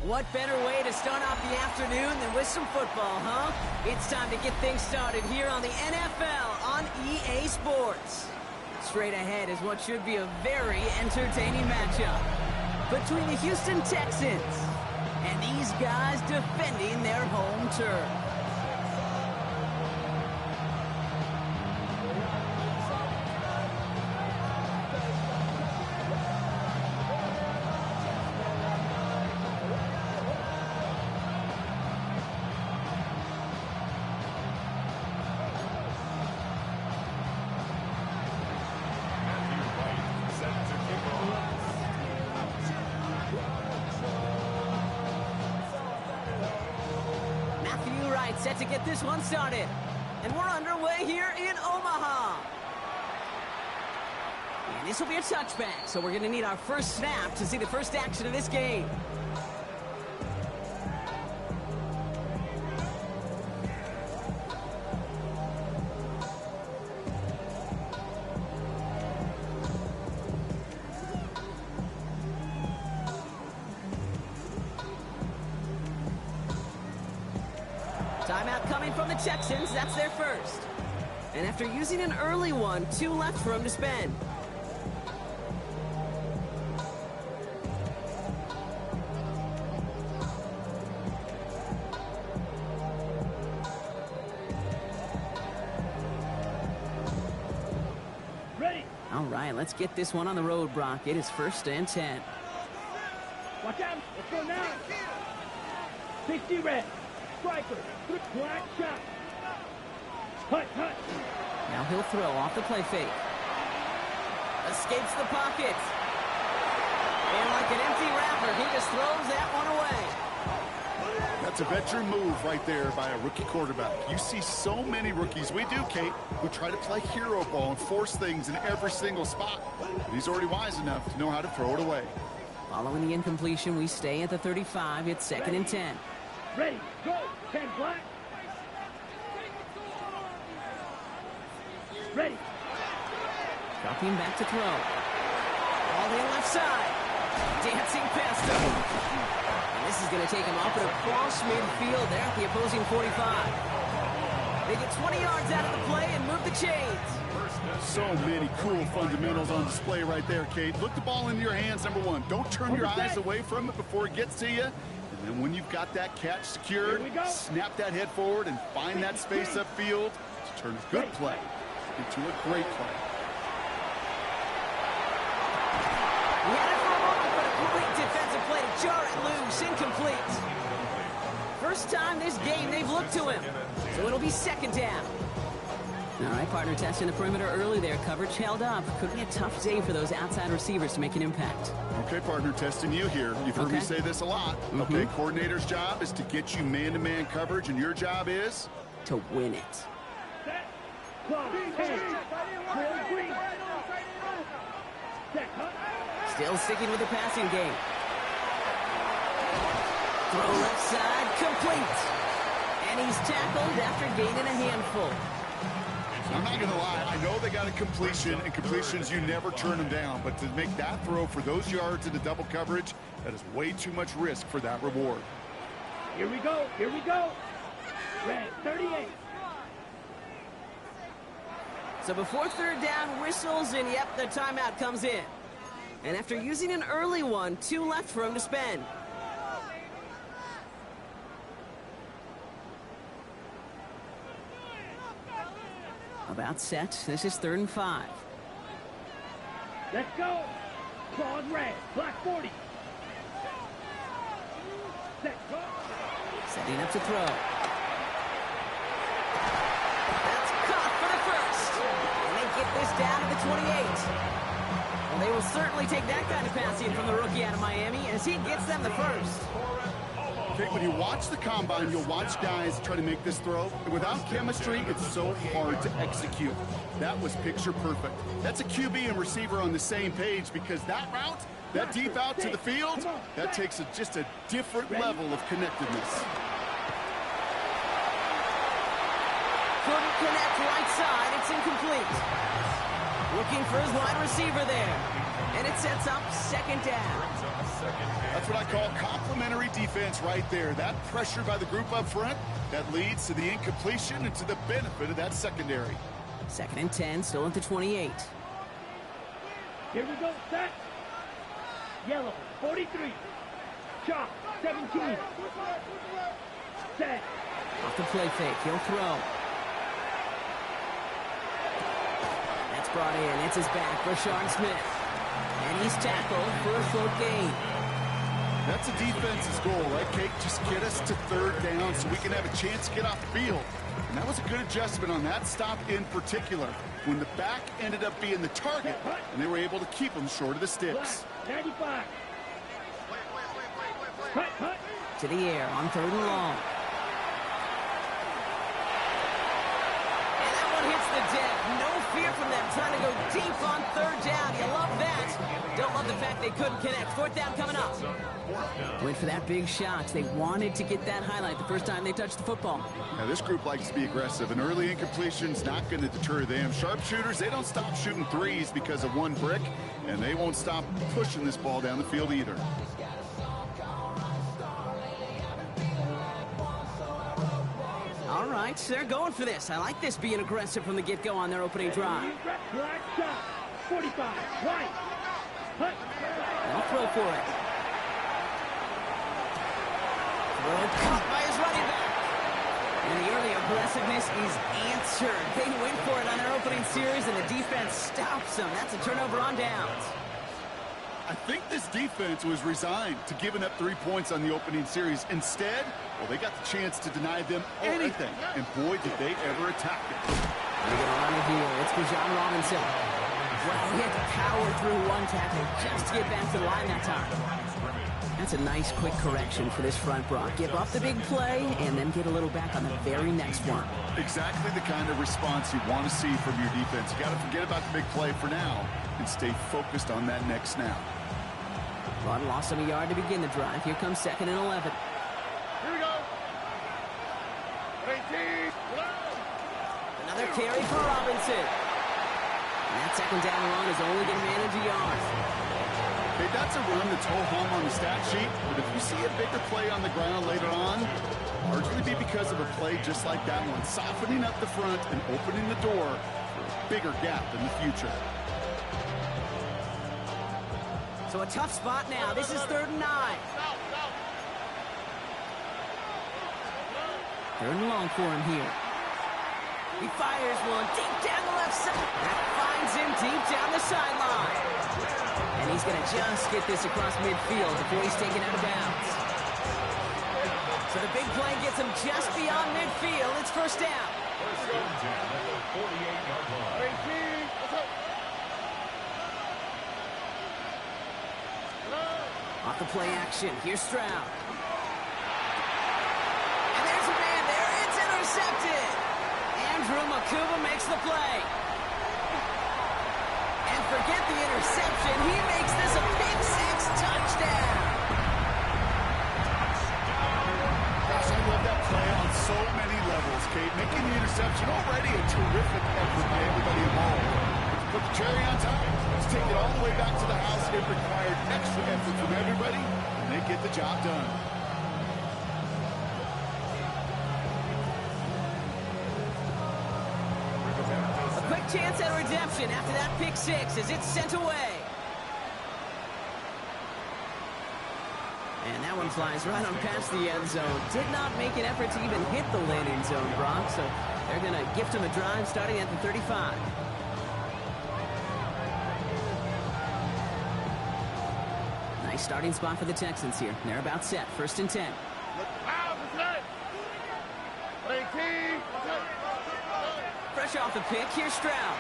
What better way to start off the afternoon than with some football, huh? It's time to get things started here on the NFL on EA Sports. Straight ahead is what should be a very entertaining matchup between the Houston Texans and these guys defending their home turf. Set to get this one started. And we're underway here in Omaha. And this will be a touchback, so we're going to need our first snap to see the first action of this game. Timeout coming from the Texans. That's their first. And after using an early one, 2 left for him to spend. Ready. All right, let's get this one on the road, Brock. It is 1st and 10. Watch out. Let's go now. 60 red. Striker, black shot. Hut. Now he'll throw off the play fake. Escapes the pocket. And like an empty wrapper, he just throws that one away. That's a veteran move right there by a rookie quarterback. You see so many rookies, we do, Kate, who try to play hero ball and force things in every single spot. But he's already wise enough to know how to throw it away. Following the incompletion, we stay at the 35. It's 2nd and 10. Ready, go, 10 black. Ready. Dropping back to throw. All in left side. Dancing past him. And this is going to take him up and across midfield there at the opposing 45. They get 20 yards out of the play and move the chains. So many cool fundamentals on display right there, Kate. Look the ball into your hands, number one. Don't turn your eyes away from it before it gets to you. And then when you've got that catch secured, snap that head forward and find that space upfield to turn a good play into a great play. He had it for a moment, but a complete defensive play to jar it loose. Incomplete. First time this game they've looked to him. So it'll be 2nd down. All right, partner, testing the perimeter early there. Coverage held up. Could be a tough day for those outside receivers to make an impact. Okay, partner, testing you here. You've heard me say this a lot. Okay, coordinator's job is to get you man-to-man coverage, and your job is? To win it. Still sticking with the passing game. Throw left side, complete. And he's tackled after gaining a handful. I'm not going to lie, I know they got a completion, and completions, you never turn them down. But to make that throw for those yards into double coverage, that is way too much risk for that reward. Here we go. Red, 38. So before 3rd down, whistles, and yep, the timeout comes in. And after using an early one, 2 left for him to spend. About set. This is 3rd and 5. Let's go. Claws red. Black 40. Set, go. Setting up to throw. That's caught for the first. And they get this down to the 28. Well, they will certainly take that kind of passing from the rookie out of Miami as he gets them the first. Okay, when you watch the combine, you'll watch guys try to make this throw. And without chemistry, it's so hard to execute. That was picture perfect. That's a QB and receiver on the same page, because that route, that deep out to the field, that takes just a different level of connectedness. Couldn't connect right side. It's incomplete. Looking for his wide receiver there. And it sets up second down. That's what I call complimentary defense right there. That pressure by the group up front, that leads to the incompletion and to the benefit of that secondary. 2nd and 10, still at the 28. Here we go, set. Yellow, 43. Chop, 17. Set. Off the play fake, he'll throw. That's brought in, it's his back, Rashawn Smith. And he's tackled for a short gain. That's a defense's goal, right, Kate? Just get us to 3rd down so we can have a chance to get off the field. And that was a good adjustment on that stop in particular, when the back ended up being the target, and they were able to keep him short of the sticks. 95. Cut. To the air on 3rd and long. And that one hits the deck. No fear from them trying to go deep on 3rd down. You love that. Don't love the fact they couldn't connect. 4th down coming up. Went for that big shot. They wanted to get that highlight the first time they touched the football. Now, this group likes to be aggressive, and early incompletion's not going to deter them. Sharpshooters, they don't stop shooting threes because of one brick, and they won't stop pushing this ball down the field either. All right, they're going for this. I like this being aggressive from the get-go on their opening drive. Black shot, 45. Right. Cut. They'll throw for it. Caught by his running back. And the early aggressiveness is answered. They went for it on their opening series, and the defense stops them. That's a turnover on downs. I think this defense was resigned to giving up 3 points on the opening series. Instead, well, they got the chance to deny them anything. And boy, did they ever attack it. They're going to run it here. It's for John Robinson. Well, he had to power through one tackle just to get back to the line that time. That's a nice, quick correction for this front, Brock. Give up the big play and then get a little back on the very next one. Exactly the kind of response you want to see from your defense. You got to forget about the big play for now and stay focused on that next snap. Run lost him a yard to begin the drive. Here comes 2nd and 11. Here we go. 18. Another carry for Robinson. And that 2nd down run is only going to manage a yard. Okay, that's a run that's ho-hum on the stat sheet, but if you see a bigger play on the ground later on, largely be because of a play just like that one, softening up the front and opening the door for a bigger gap in the future. So a tough spot now. This is 3rd and 9. 3rd and long for him here. He fires one deep down the left side. That finds him deep down the sideline. And he's going to just get this across midfield before he's taken out of bounds. So the big play gets him just beyond midfield. It's 1st down. Off the play action. Here's Stroud. And there's a man there. It's intercepted. Andrew Makuba makes the play. And forget the interception. He makes this a big 6 touchdown. Gosh, I love that play on so many levels, Kate. Making the interception already a terrific effort by everybody involved. Put the cherry on top. Let's take it all the way back to the house. It required extra effort from everybody, and they get the job done. A quick chance at redemption after that pick 6 as it's sent away. And that one flies right on past the end zone. Did not make an effort to even hit the landing zone, Brock, so they're going to gift him a drive starting at the 35. Nice starting spot for the Texans here. They're about set. 1st and 10. Fresh off the pick, here's Stroud.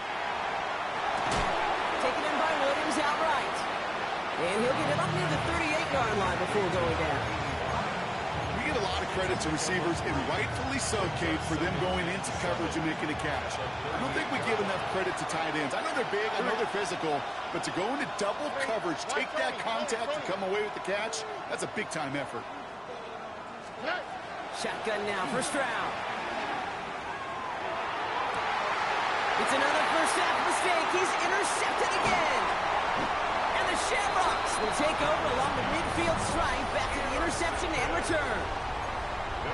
Taken in by Williams outright. And he'll get it up near the 38-yard line before going down. We get a lot of credit to receivers, and rightfully so, Kate, for them going into coverage and making a catch. I don't think we give enough credit to tight ends. I know they're big, I know they're physical, but to go into double coverage, take that contact and come away with the catch, that's a big-time effort. Shotgun now for Stroud. It's another first half mistake. He's intercepted again. And Shamrocks will take over along the midfield stripe after the interception and return.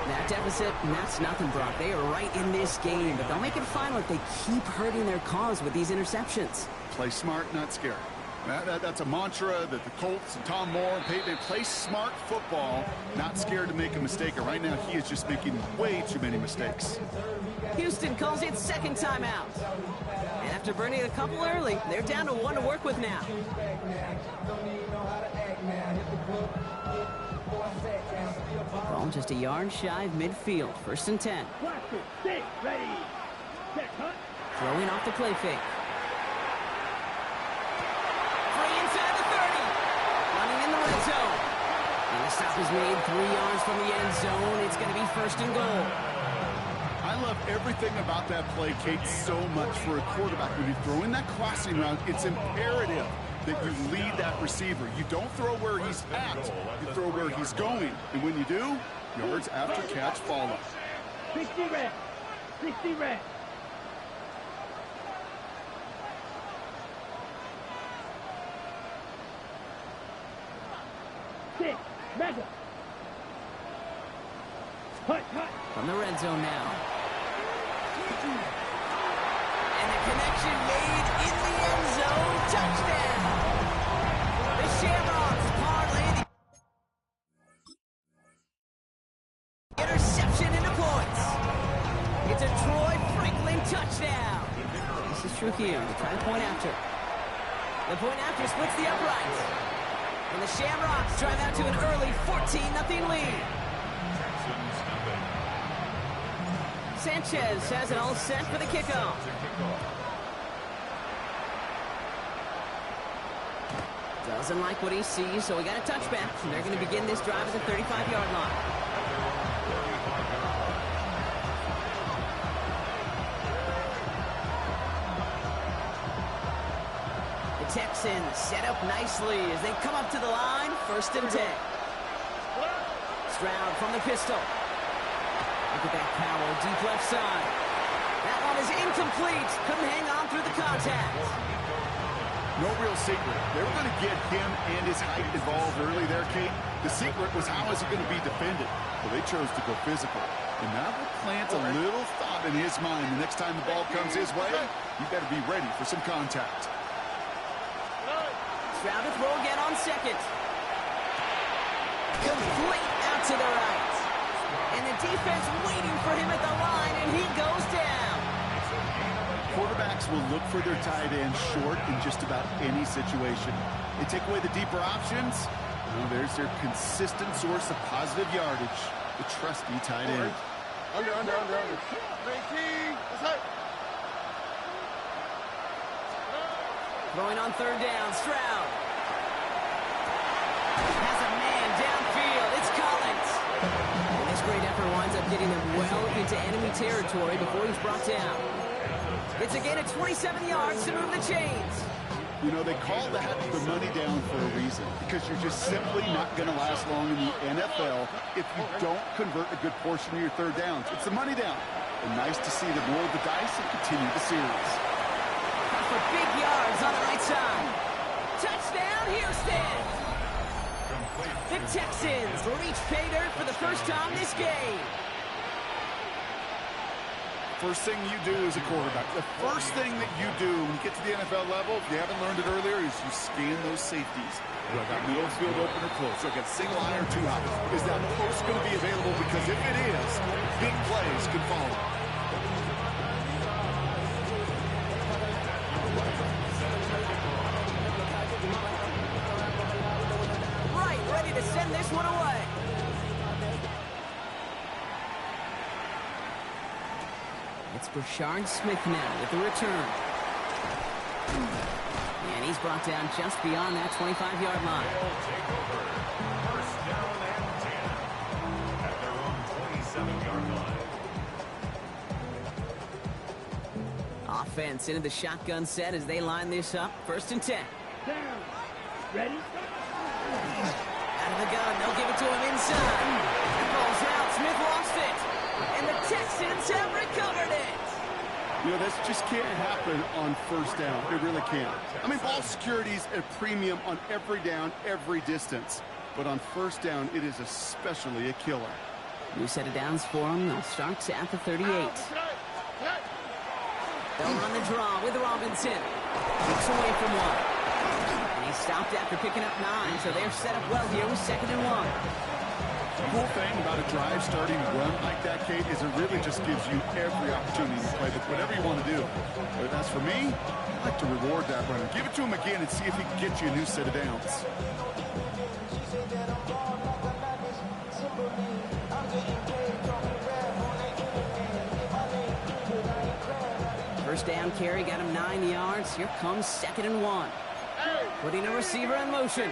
That deficit, that's nothing, Brock. They are right in this game, but they'll make it final if they keep hurting their cause with these interceptions. Play smart, not scared. That's a mantra that the Colts and Tom Moore and Peyton play smart football, not scared to make a mistake. And right now, he is just making way too many mistakes. Houston calls it second timeout. And after burning a couple early, they're down to one to work with now. Ball just a yard shy of midfield. First and 10. Cluster, stay ready. Set, cut. Throwing off the play fake. Free inside the 30. Running in the red zone. And the stop is made 3 yards from the end zone. It's going to be first and goal. I love everything about that play, Kate, so much for a quarterback. When you throw in that crossing route, it's imperative that you lead that receiver. You don't throw where he's at, you throw where he's going. And when you do, yards after catch follow. 60 red. 60 red. Six. Mega. Hut, hut. From the red zone now. And the connection made in the end zone. Touchdown. The Shamrocks parlay the interception into points. It's a Troy Franklin touchdown. This is true here. They try the point after. The point after splits the uprights. And the Shamrocks drive out to an early 14-0 lead. Sanchez has it all set for the kickoff. Doesn't like what he sees, so we got a touchback. And they're going to begin this drive at the 35-yard line. The Texans set up nicely as they come up to the line. First and 10. Stroud from the pistol. Look at that power, deep left side. That one is incomplete. Couldn't hang on through the contact. No real secret. They were going to get him and his height involved early there, Kate. The secret was how is he going to be defended? Well, they chose to go physical. And that will plant a little thought in his mind. The next time the ball comes his way, you've got to be ready for some contact. Stroud to throw again on second. Complete out to the right. And the defense waiting for him at the line, and he goes down. Quarterbacks will look for their tight end short in just about any situation. They take away the deeper options. Well, there's their consistent source of positive yardage, the trusty tight end. Under. 18. That's it. Throwing on third down, Stroud. Has a man downfield. It's Collins. And this great effort winds up getting them well into enemy territory before he's brought down. It's a gain of 27 yards to move the chains. You know, they call that the money down for a reason, because you're just simply not going to last long in the NFL if you don't convert a good portion of your third downs. It's the money down. And nice to see them roll the dice and continue the series. For big yards on the right side. Touchdown, Houston! The Texans reach pay dirt for the first time this game. First thing you do as a quarterback, the first thing that you do when you get to the NFL level, if you haven't learned it earlier, is you scan those safeties. Do I got middle field open or close? Do I got single high or two high? Is that post going to be available? Because if it is, big plays can follow. Right, ready to send this one away. It's Brashard Smith now with the return. And he's brought down just beyond that 25-yard line. First down and 10 at their own 27-yard line. Offense into the shotgun set as they line this up. First and 10. Down. Ready? Out of the gun, they'll give it to him inside. The ball's out, Smith lost it. And the Texans have recovered it. You know, this just can't happen on first down. It really can't. I mean, ball security's at a premium on every down, every distance. But on first down, it is especially a killer. New set of downs for him. They'll start at the 38. They'll run the draw with Robinson. Kicks away from one. And he stopped after picking up 9, so they're set up well here with 2nd and 1. The cool thing about a drive starting run like that, Kate, is it really just gives you every opportunity to play with whatever you want to do. But as for me, I like to reward that runner. Give it to him again and see if he can get you a new set of downs. First down carry got him 9 yards. Here comes 2nd and 1. Putting a receiver in motion.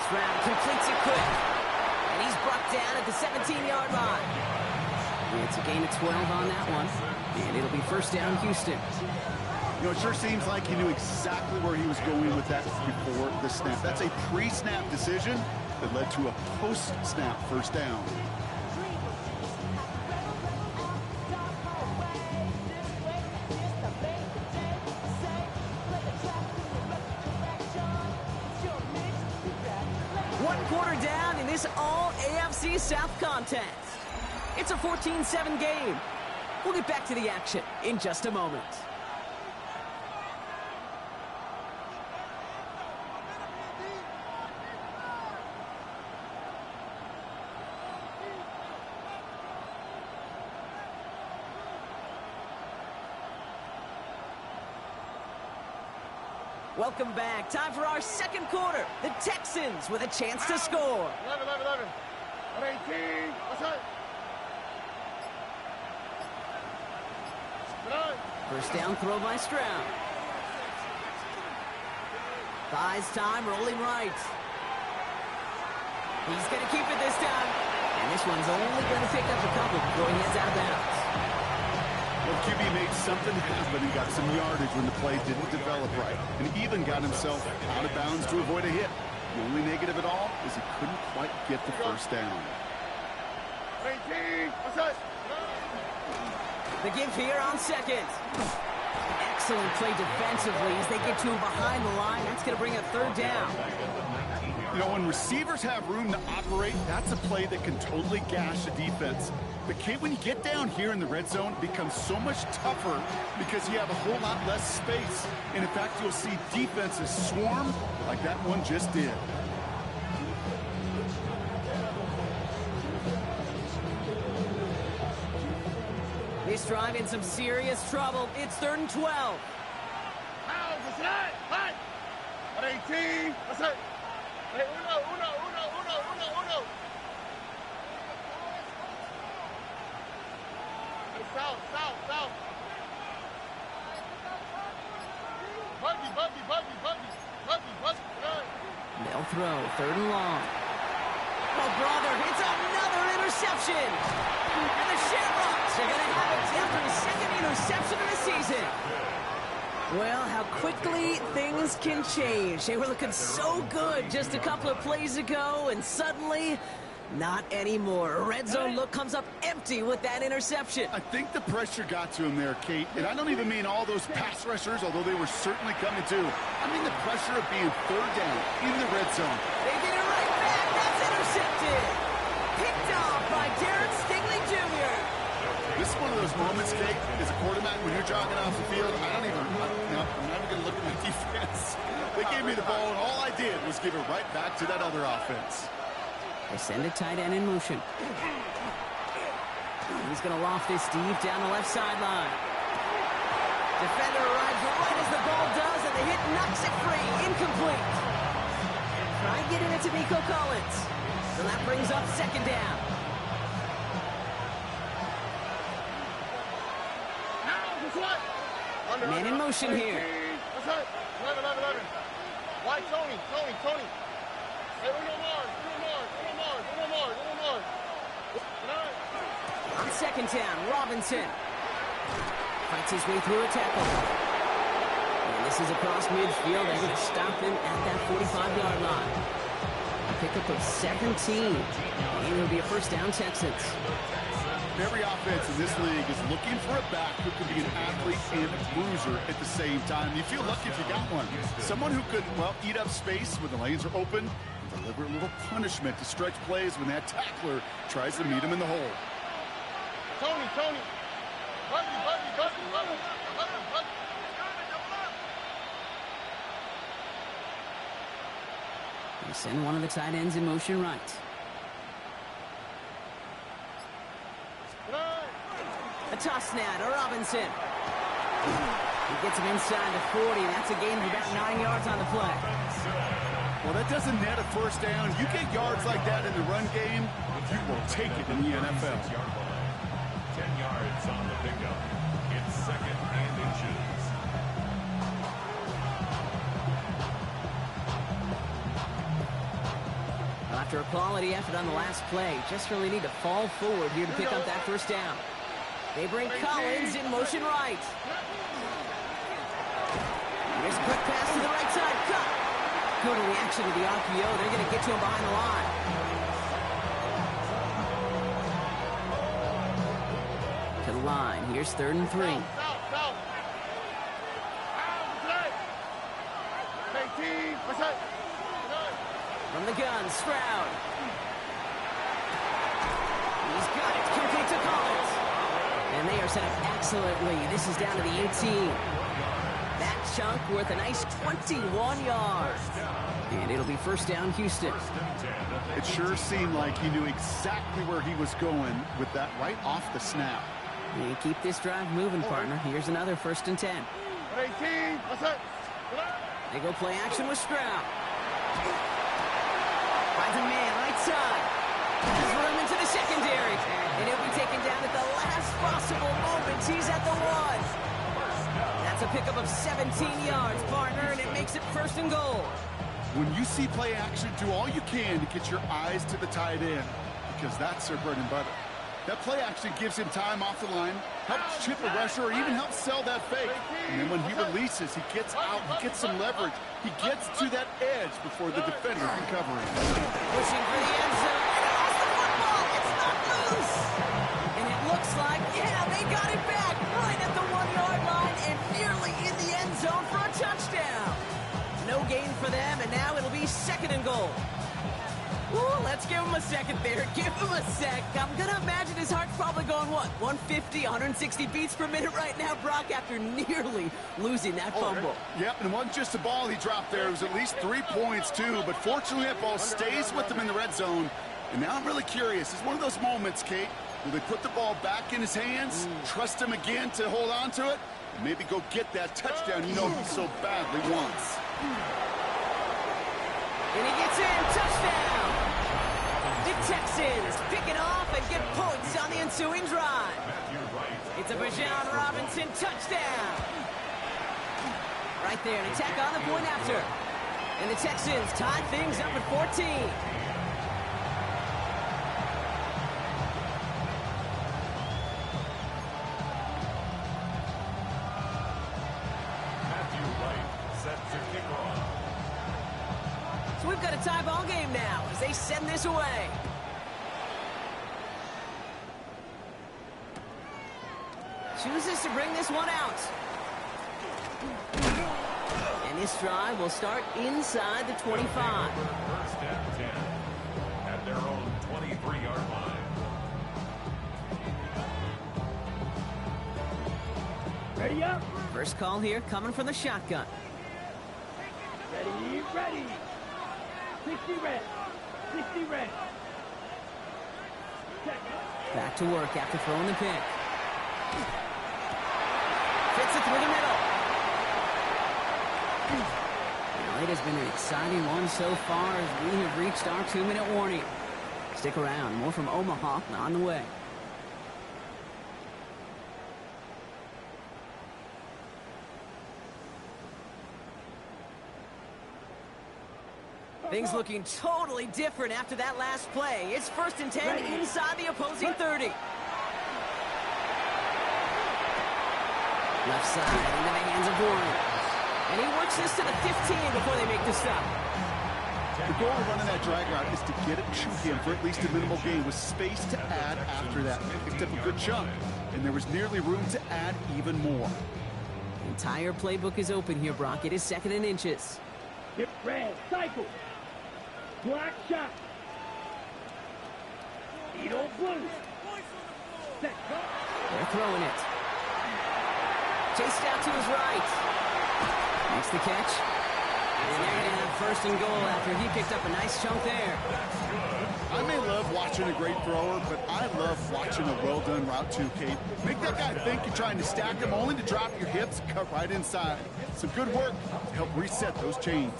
Stroud completes it quick. And he's brought down at the 17-yard line. And it's a gain of 12 on that one. And it'll be first down Houston. You know, it sure seems like he knew exactly where he was going with that before the snap. That's a pre-snap decision that led to a post-snap first down. One quarter down in this all-AFC South contest. It's a 14-7 game. We'll get back to the action in just a moment. Welcome back. Time for our second quarter. The Texans with a chance to score. 11. 18. What's up? First down throw by Stroud. Buys time, rolling right. He's going to keep it this time. And this one's only going to pick up a couple before he heads out of bounds. Well, QB made something happen. He got some yardage when the play didn't develop right. And even got himself out of bounds to avoid a hit. The only negative at all is he couldn't quite get the first down. 18. What's up? The give here on 2nd. Excellent play defensively as they get to him behind the line. That's going to bring a 3rd down. You know, when receivers have room to operate, that's a play that can totally gash a defense. But, Kate, when you get down here in the red zone, it becomes so much tougher because you have a whole lot less space. And, in fact, you'll see defenses swarm like that one just did. This drive in some serious trouble. It's 3rd and 12. How's this right? Hot. 18. What's up? Hey, uno. Hey, south. Buggy. They'll throw 3rd and long. Oh, brother, it's another interception. And the Shamrocks are going to have it after the 2nd interception of the season. Well, how quickly things can change. They were looking so good just a couple of plays ago, and suddenly, not anymore. A red zone look comes up empty with that interception. I think the pressure got to him there, Kate. And I don't even mean all those pass rushers, although they were certainly coming too. I mean the pressure of being 3rd down in the red zone. They get it right back. That's intercepted. Picked off by Darren Stingley Jr. This is one of those moments, Kate, as a quarterback, when you're jogging off the field, I'm not even going to look at the defense. They gave me the ball, and all I did was give it right back to that other offense. They send a tight end in motion. He's going to loft this deep down the left sideline. Defender arrives right as the ball does, and the hit knocks it free. Incomplete. Try getting it to Nico Collins. So that brings up 2nd down. Man in motion here. What's up? 11. Why, Tony. Hey, uno more. On 2nd down, Robinson fights his way through a tackle. And this is across midfield. They're going to stop him at that 45-yard line. Pickup of 17. And it'll be a first down, Texans. Every offense in this league is looking for a back who can be an athlete and a bruiser at the same time. You feel lucky if you got one. Someone who could, well, eat up space when the lanes are open and deliver a little punishment to stretch plays when that tackler tries to meet him in the hole. Tony. Buddy. They send one of the tight ends in motion right. A toss now to Robinson. He gets him inside the 40. That's a gain of about 9 yards on the play. Well, that doesn't net a first down. You get yards like that in the run game, you will take it in the NFL. 10 yards on the pickup. It's second and inches. Well, after a quality effort on the last play, just really need to fall forward here to pick up that first down. They bring Collins in motion right. Here's a quick pass to the right side. Cut. Good reaction to the RPO. They're going to get to him behind the line. To the line. Here's 3rd and 3. South. From the gun, Stroud. He's got it. Complete to Collins. And they are set up excellently. This is down to the 18. That chunk worth a nice 21 yards. And it'll be first down, Houston. It sure seemed like he knew exactly where he was going with that right off the snap. You keep this drive moving, partner. Here's another 1st and 10. 18. They go play action with Stroud. Finds a man, right side. He's run into the secondary. And he'll be taken down at the last possible moment. He's at the 1. That's a pickup of 17 yards, partner, and it makes it 1st and goal. When you see play action, do all you can to get your eyes to the tight end, because that's their bread and butter. That play action gives him time off the line, helps chip a rusher, or even helps sell that fake. And then when he releases, he gets out, he gets some leverage. He gets to that edge before the defender can cover him. Pushing for the end zone, and it lost the football. It's not loose. And it looks like, yeah, they got it back right at the 1-yard line and nearly in the end zone for a touchdown. No gain for them, and now it'll be 2nd and goal. Ooh, let's give him a second there. Give him a sec. I'm going to imagine his heart's probably going, what, 150, 160 beats per minute right now, Brock, after nearly losing that fumble. Yep, and it wasn't just a ball he dropped there. It was at least 3 points, too. But fortunately, that ball stays with him in the red zone. And now I'm really curious. It's one of those moments, Kate, will they put the ball back in his hands, trust him again to hold on to it, and maybe go get that touchdown you know he so badly wants. And he gets in. Touchdown. The Texans pick it off and get points on the ensuing drive. It's a Bijan Robinson touchdown. Right there, an attack on the point after. And the Texans tie things up at 14. So we've got a tie ball game now as they send this away. Chooses to bring this one out. And this drive will start inside the 25. First and 10 at their own 23-yard line. Ready up. First call here coming from the shotgun. Ready. 60 red. 60 red. Back to work after throwing the pick. Fits it through the middle. Well, it has been an exciting one so far as we have reached our 2-minute warning. Stick around. More from Omaha on the way. Things looking totally different after that last play. It's 1st and 10 inside the opposing 30. Left side into the hands of Warren. And he works this to the 15 before they make the stop. The goal of running that drag route is to get it to him for at least a minimal gain with space to add after that. Picked up a good chunk, and there was nearly room to add even more. The entire playbook is open here, Brock. It is 2nd and inches. Hip red, cycle. Block shot. Edo blue. Set. They're throwing it. Chased out to his right. Makes the catch. And they're going to have 1st and goal after he picked up a nice chunk there. I may love watching a great thrower, but I love watching a well-done route too, Kate. Make that guy think you're trying to stack him only to drop your hips and cut right inside. Some good work to help reset those chains.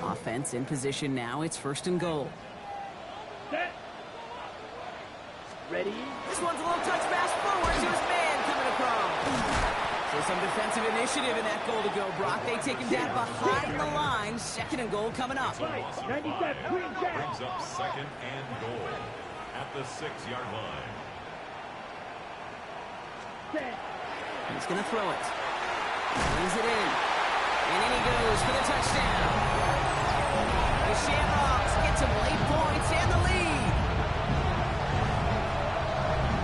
Offense in position now. It's 1st and goal. Set. Ready. This one's a little touch pass forward to his man coming across. So some defensive initiative in that goal to go, Brock. They take him down behind the line. 2nd and goal coming up. Right. 97. Green jack. Brings up 2nd and goal at the 6-yard line. Set. He's going to throw it. Brings it in. And in he goes for the touchdown. The Shamrocks get some late points and the lead.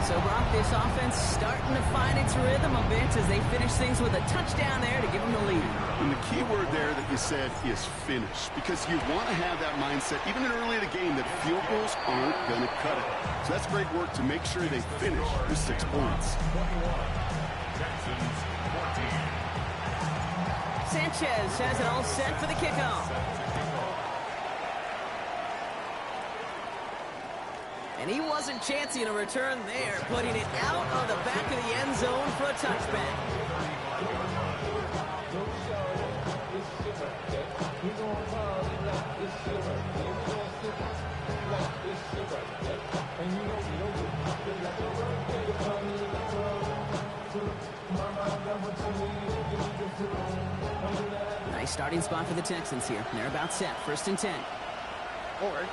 So, Brock, this offense starting to find its rhythm a bit as they finish things with a touchdown there to give them the lead. And the key word there that you said is finish, because you want to have that mindset, even early in the game, that field goals aren't going to cut it. So that's great work to make sure they finish with 6 points. 21. Texans 14. Sanchez has it all set for the kickoff. And he wasn't chancing a return there, putting it out of the back of the end zone for a touchback. Nice starting spot for the Texans here. They're about set. 1st and 10. All right.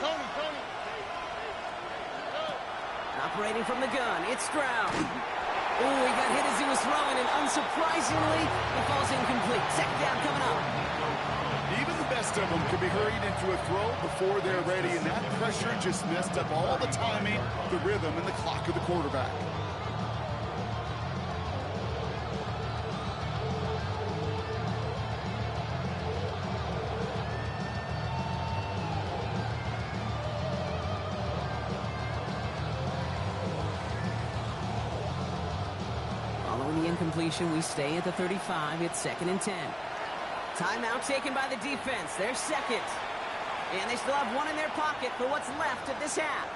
Tony. Operating from the gun, it's Stroud. Oh, he got hit as he was throwing, and unsurprisingly, it falls incomplete. 2nd down coming up. Even the best of them can be hurried into a throw before they're ready, and that pressure just messed up all the timing, the rhythm, and the clock of the quarterback. Following the incompletion, we stay at the 35. It's 2nd and 10. Timeout taken by the defense. They're 2nd. And they still have one in their pocket for what's left of this half.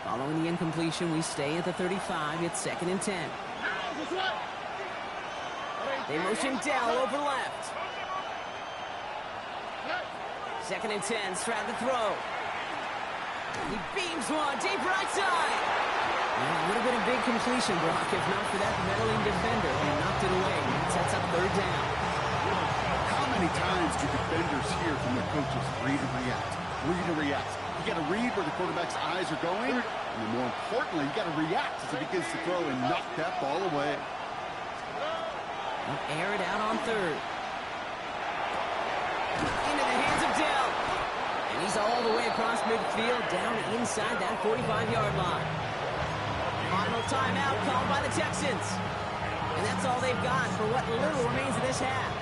Following the incompletion, we stay at the 35. It's 2nd and 10. They motion Dell over left. 2nd and 10. Stroud to throw. He beams one deep right side. Well, it would have been a big completion, Brock, if not for that meddling defender who knocked it away. It sets up 3rd down. How many times do defenders hear from their coaches, read and react, read and react? You got to read where the quarterback's eyes are going, and more importantly, you got to react as he begins to throw and knock that ball away. They'll air it out on 3rd. Into the hands of Dell. And he's all the way across midfield, down inside that 45-yard line. Final timeout called by the Texans. And that's all they've got for what little remains of this half.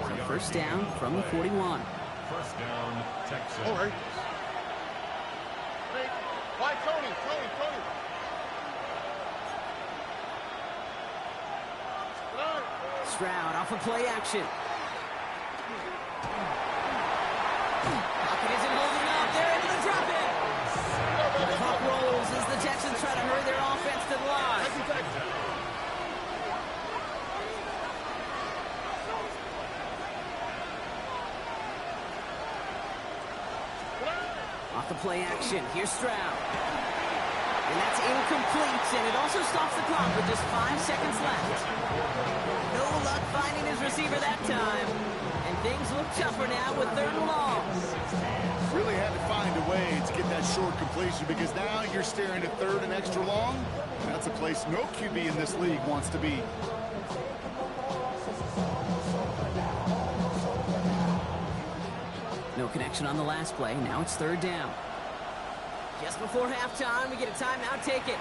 So 1st down from the 41. 1st down, Texans. All right. Why, Tony? Stroud off of play action. Pocket isn't holding up. They're able to drop it. The clock rolls as the Texans try to hurry their offense to the line. Off the play action. Here's Stroud. And that's incomplete, and it also stops the clock with just 5 seconds left. No luck finding his receiver that time. And things look tougher now with 3rd and long. Really had to find a way to get that short completion because now you're staring at third and extra long. That's a place no QB in this league wants to be. No connection on the last play. Now it's third down. Just before halftime, we get a timeout. Take it.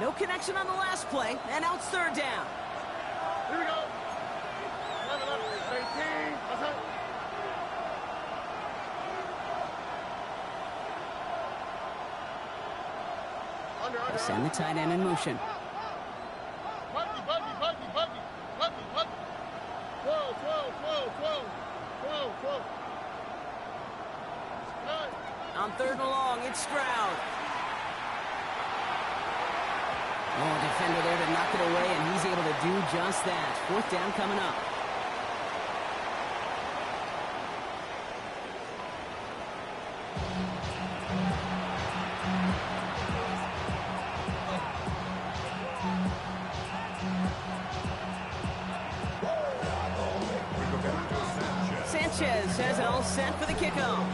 No connection on the last play, and now it's third down. Here we go. 18. That's it. Under. Send the tight end in motion. Buggy. 12. On third and long, it's Stroud. Oh, defender there to knock it away, and he's able to do just that. Fourth down coming up. Sanchez has it all set for the kickoff.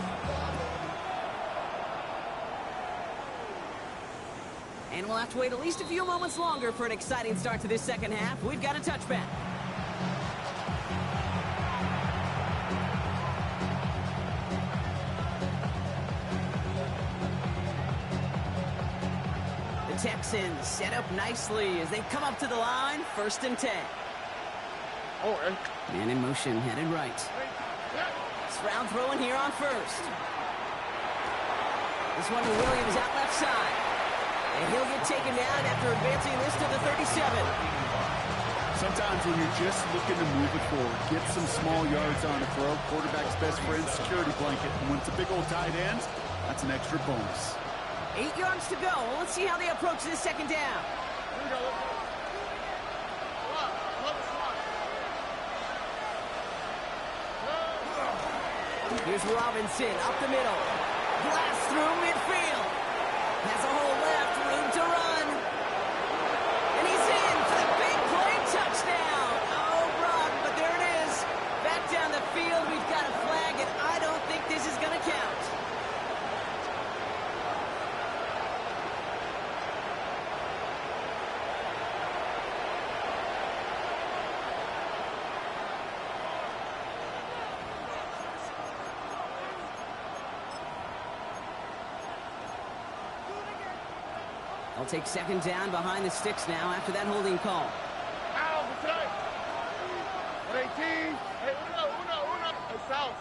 And we'll have to wait at least a few moments longer for an exciting start to this second half. We've got a touchback. The Texans set up nicely as they come up to the line, 1st and 10. Man in motion, headed right. Stroud throwing here on first. This one to Williams out left side. And he'll get taken down after advancing this to the 37. Sometimes when you're just looking to move it forward, get some small yards on a throw, quarterback's best friend, security blanket. And when it's a big old tight end, that's an extra bonus. 8 yards to go. Well, let's see how they approach this second down. Here we go. Here's Robinson up the middle. Blast through midfield. Has a hole left, room to run. And he's in for the big play touchdown. Oh, run, but there it is. Back down the field, we've got a flag, and I don't think this is going to count. I'll take second down behind the sticks now after that holding call. Out, tonight. 18. Hey, uno. Hey, south.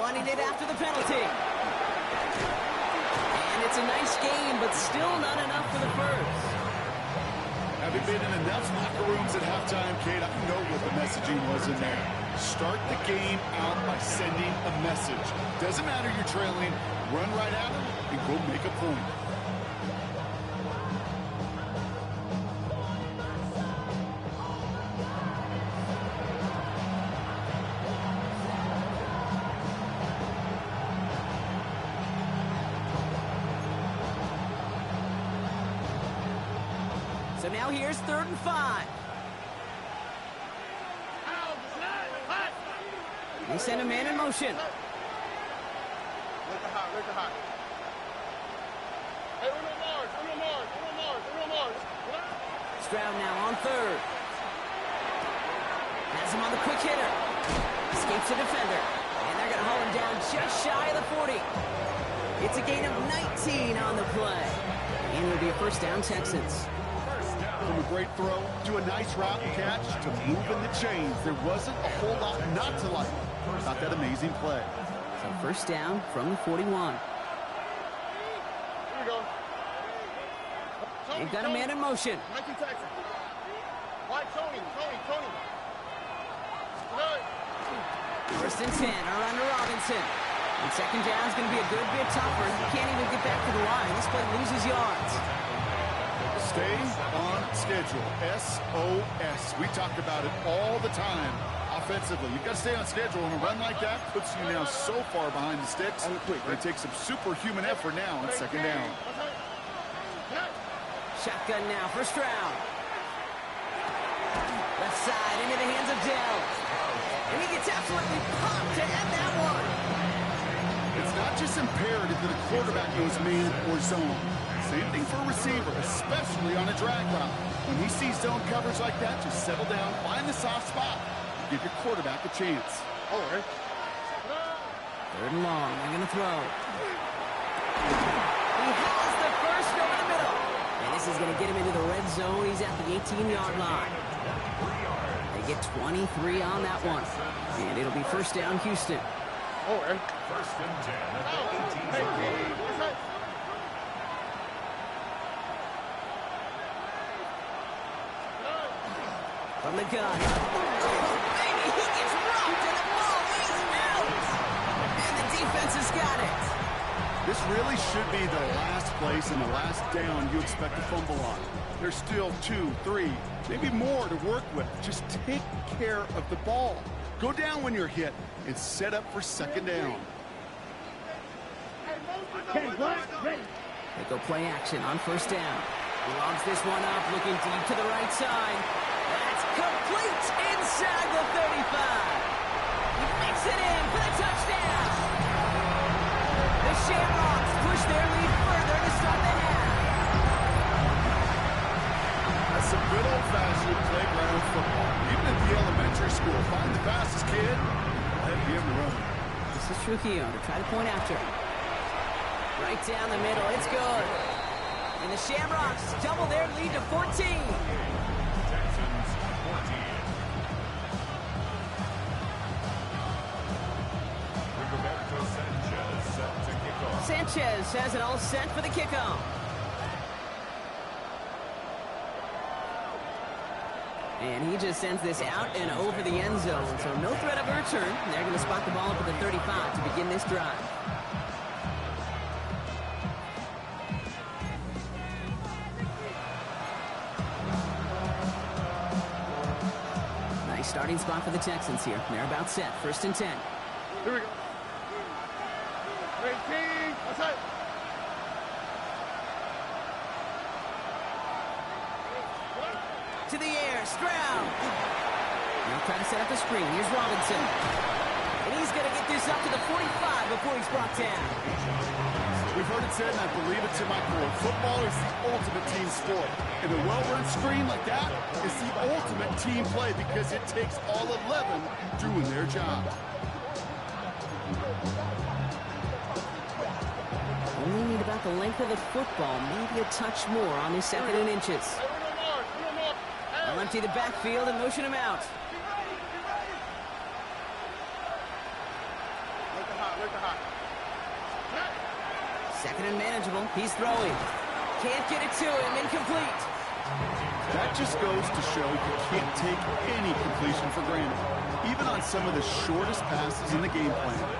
Running it after the penalty. And it's a nice game, but still not enough for the first. Having been in enough locker rooms at halftime, Kate, I know what the messaging was in there. Start the game out by sending a message. Doesn't matter you're trailing, run right at them and go make a point. So now here's 3rd and 5. They send a man in motion. Let the hot. Hey, uno Mars. Stroud now on 3rd. Has him on the quick hitter. Escapes the defender. And they're going to haul him down just shy of the 40. It's a gain of 19 on the play. And it'll be a first down, Texans. From a great throw to a nice route catch to moving the chains, there wasn't a whole lot not to like about that amazing play. So first down from the 41. Here we go. They've got a man in motion. 19 Texans. White, Tony. Good. First and 10 around to Robinson. And second down is going to be a good bit tougher. He can't even get back to the line. This play loses yards. Stay on schedule. SOS. We talk about it all the time. defensively. You've got to stay on schedule, and a run like that puts you now so far behind the sticks. It takes some superhuman effort now on second down. Shotgun now for Stroud. Left side into the hands of Dell. And he gets absolutely pumped to end that one. It's not just imperative that a quarterback knows man or zone. Same thing for a receiver, especially on a drag route. When he sees zone coverage like that, just settle down, find the soft spot, give your quarterback a chance. All right. Third and long, they're going to throw. He has the first over the middle. And this is going to get him into the red zone. He's at the 18-yard line. They get 23 on that one. And it'll be first down, Houston. All right. First and 10 at the 18. From the gun. Oh, baby, he gets rocked and the ball is out. And the defense has got it. This really should be the last place and the last down you expect to fumble on. There's still 2, 3, maybe more to work with. Just take care of the ball. Go down when you're hit and set up for second down. Ken Black, ready. They go play action on first down. He logs this one up, looking deep to the right side. That's complete inside the 35. He makes it in for the touchdown. The Shamrocks push their lead further to start the half. That's some good old-fashioned playground football. Even at the elementary school, find the fastest kid, let him run. This is Trujillo to try to point after. Right down the middle, it's good. And the Shamrocks double their lead to 14. Texans 14. Roberto Sanchez set to kick off. Sanchez has it all set for the kickoff. And he just sends this out and over the end zone. So no threat of a return. They're going to spot the ball up at the 35 to begin this drive. Nice starting spot for the Texans here. They're about set. First and 10. Here we go. 18. That's it. To the air, Stroud. Now trying to set up the screen. Here's Robinson. And he's going to get this up to the 45 before he's brought down. We've heard it said, and I believe it to my core, football is the ultimate team sport. And a well-run screen like that is the ultimate team play because it takes all 11 doing their job. Only need about the length of the football, maybe a touch more on his second and inches. They'll empty the backfield and motion him out. Second and manageable. He's throwing. Can't get it to him. Incomplete. That just goes to show you can't take any completion for granted, even on some of the shortest passes in the game plan.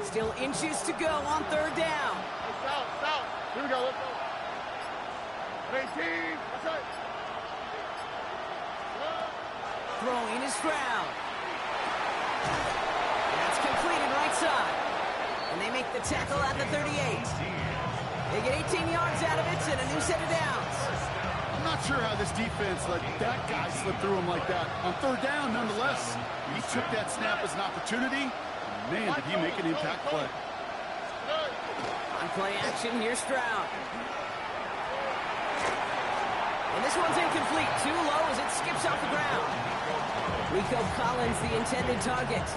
Still inches to go on third down. South. Here we go. Let's go. 18. That's it. Throwing is Stroud. That's completed right side. And they make the tackle at the 38. They get 18 yards out of it and a new set of downs. I'm not sure how this defense let that guy slip through him like that. On third down, nonetheless, he took that snap as an opportunity. Man, did he make an impact play. On play action, here's Stroud. And this one's incomplete. Too low as it skips off the ground. Rico Collins, the intended target.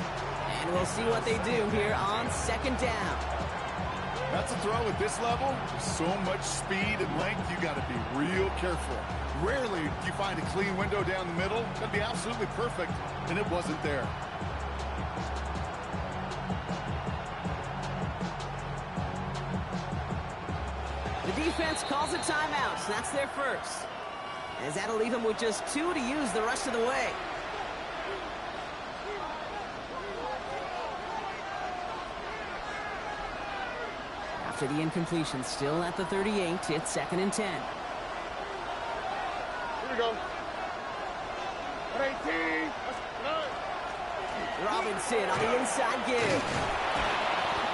And we'll see what they do here on second down. That's a throw at this level. So much speed and length, you got to be real careful. Rarely do you find a clean window down the middle. That'd be absolutely perfect, and it wasn't there. defense calls a timeout, so that's their first. As that'll leave them with just 2 to use the rest of the way. After the incompletion, still at the 38, it's 2nd and 10. Here we go. 118. Robinson on the inside give.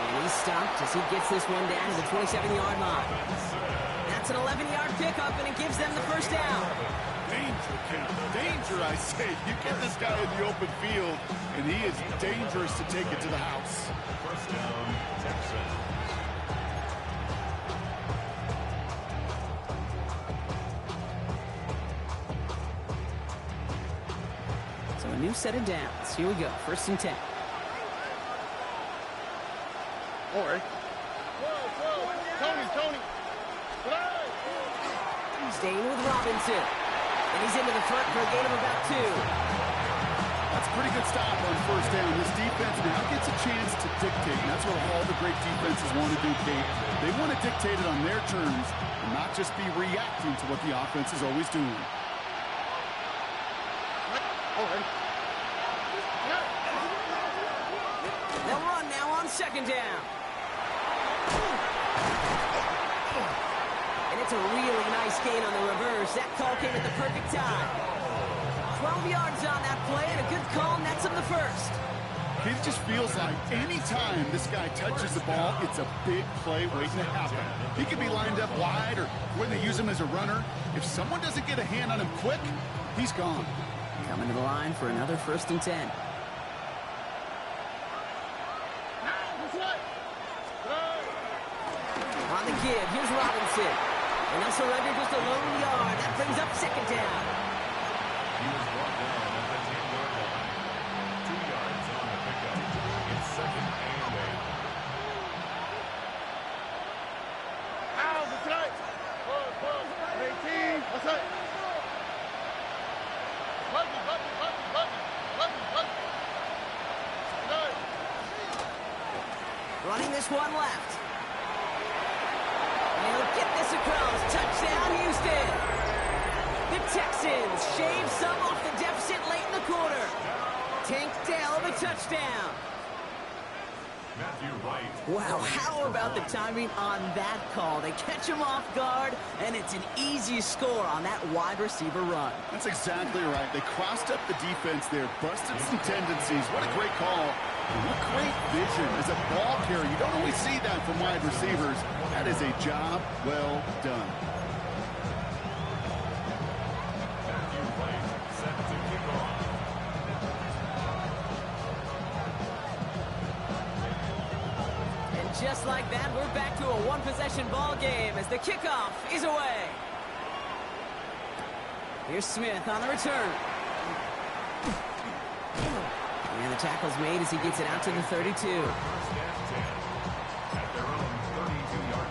And he's stopped as he gets this one down to the 27-yard line. That's an 11-yard pickup, and it gives them the first down. Danger, Ken. Danger, I say. You get this guy in the open field, and he is dangerous to take it to the house. First down, Texans. So a new set of downs. Here we go. 1st and 10. All right. Tony. Staying with Robinson. And he's into the front for a gain of about 2. That's a pretty good stop on 1st down. This defense now gets a chance to dictate. And that's what all the great defenses want to do, Kate. They want to dictate it on their terms and not just be reacting to what the offense is always doing. All right. They'll run now on 2nd down. And it's a really nice gain on the reverse. That call came at the perfect time. 12 yards on that play, and a good call nets him the first. It just feels like any time this guy touches the ball, it's a big play waiting to happen. He could be lined up wide, or when they use him as a runner. If someone doesn't get a hand on him quick, he's gone. Coming to the line for another 1st and 10. On the give, here's Robinson. And they'll surrender just a lone yard. That brings up 2nd down. He was brought down at the 10-yard line. 2 yards on the pickup. It's 2nd and 8. Ow, that's right. 18. What's that? Buggy. Running this one left. He'll get this across. Touchdown, Houston. The Texans shave some off the deficit late in the quarter. Tank Dell the touchdown. Matthew Wright. Wow, how about the timing on that call? They catch him off guard, and it's an easy score on that wide receiver run. That's exactly right. They crossed up the defense there, busted some tendencies. What a great call. And what great vision as a ball carrier. You don't always see that from wide receivers. That is a job well done. Matthew Wright set to kick off. And just like that, we're back to a one-possession ball game as the kickoff is away. Here's Smith on the return. And the tackle's made as he gets it out to the 32. First and 10 at their own 32-yard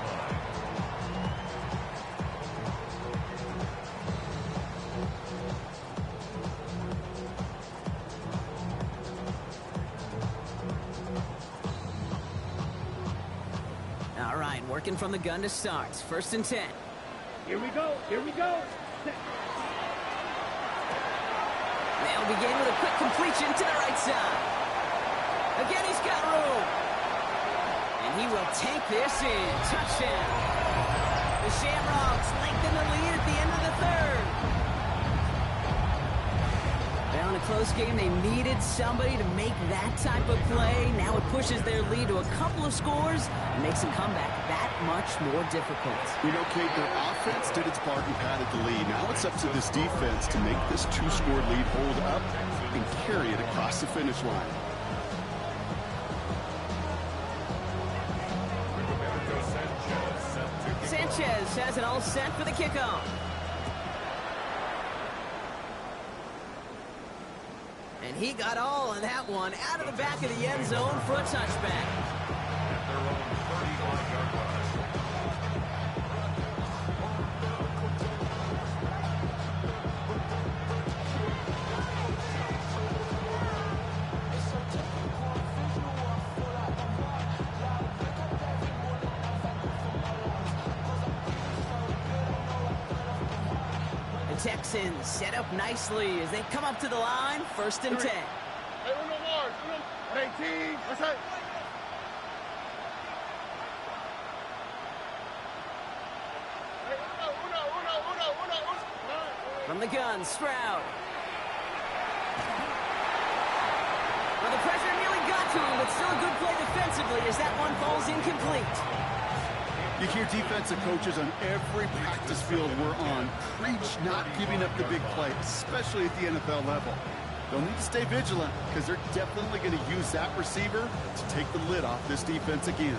line. All right, working from the gun to start. 1st and 10. Here we go. They'll begin with a quick completion to the right side. Again, he's got room. And he will take this in. Touchdown. The Shamrocks lengthen the lead at the end of the 3rd. Well, in a close game, they needed somebody to make that type of play. Now it pushes their lead to a couple of scores and makes the comeback that much more difficult. You know, Kate, their offense did its part and padded the lead. Now it's up to this defense to make this 2-score lead hold up and carry it across the finish line. Sanchez has it all set for the kickoff. And he got all of that one out of the back of the end zone for a touchback. At their own 31-yard line. Texans set up nicely as they come up to the line, 1st and 10. Hey, uno more. Uno. 18. That's it. Hey, uno. From the gun, Stroud. Well, the pressure nearly got to him, but still a good play defensively as that one falls incomplete. You hear defensive coaches on every practice field we're on preach not giving up the big play, especially at the NFL level. They'll need to stay vigilant because they're definitely going to use that receiver to take the lid off this defense again.